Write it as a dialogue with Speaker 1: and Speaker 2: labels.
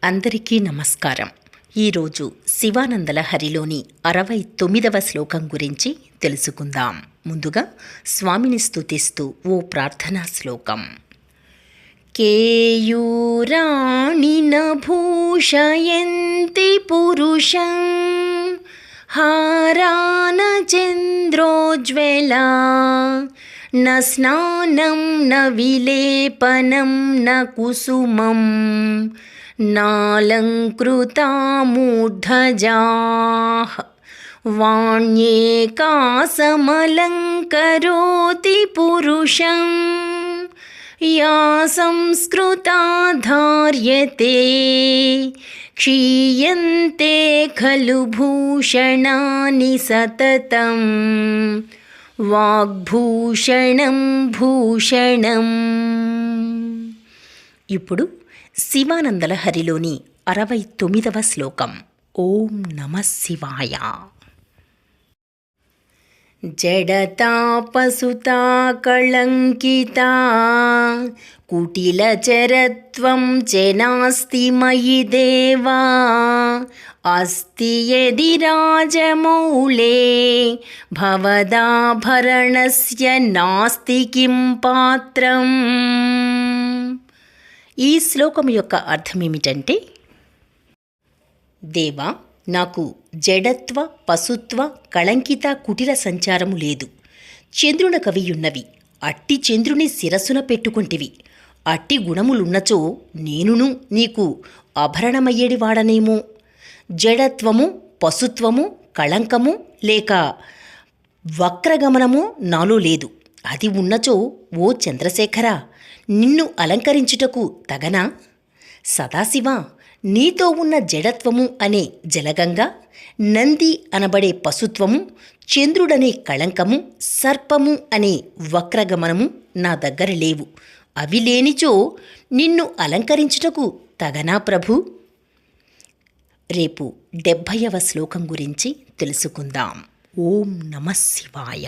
Speaker 1: అందరికీ నమస్కారం. ఈరోజు శివానందలహరిలోని 69వ శ్లోకం గురించి తెలుసుకుందాం. ముందుగా స్వామిని స్తుతిస్తూ ఓ ప్రార్థనా శ్లోకం. కేయూరాణిన భూషయంతి పురుషం హారాన చంద్రోజ్వలా న స్నానం న విలేపనం న కుసుమం నాలంకృతామూర్ధజాః వాణ్యేకాసమలంకరోతి పురుషం యా సంస్కృతా ధార్యతే క్షీయంతే ఖలు భూషణాని సతతం వాగ్భూషణం భూషణం. ఇప్పుడు శివానందలహరిలోని 69వ శ్లోకం. ఓం నమః శివాయ. జడతాపసుతా కళంకితా కుటిలచరత్వం చ నాస్తి మయి దేవా అస్తి యది రాజమౌళే భవదాభరణస్య నాస్తి కిం పాత్రం. ఈ శ్లోకం యొక్క అర్థమేమిటంటే, దేవా, నాకు జడత్వ పశుత్వ కళంకిత కుటిల సంచారము లేదు. చంద్రున కవియున్నవి, అట్టి చంద్రుని శిరస్సున పెట్టుకుంటివి. అట్టి గుణములున్నచో నేనును నీకు ఆభరణమయ్యేడివాడనేమో. జడత్వము, పశుత్వము, కళంకము లేక వక్రగమనము నాలో లేదు. అది ఉన్నచో ఓ చంద్రశేఖర, నిన్ను అలంకరించుటకు తగనా? సదాశివా, నీతో ఉన్న జడత్వము అనే జలగంగా, నంది అనబడే పశుత్వము, చంద్రుడనే కళంకము, సర్పము అనే వక్రగమనము నా దగ్గర లేవు. అవి లేనిచో నిన్ను అలంకరించుటకు తగనా ప్రభు? రేపు 70వ శ్లోకం గురించి తెలుసుకుందాం. ఓం నమః శివాయ.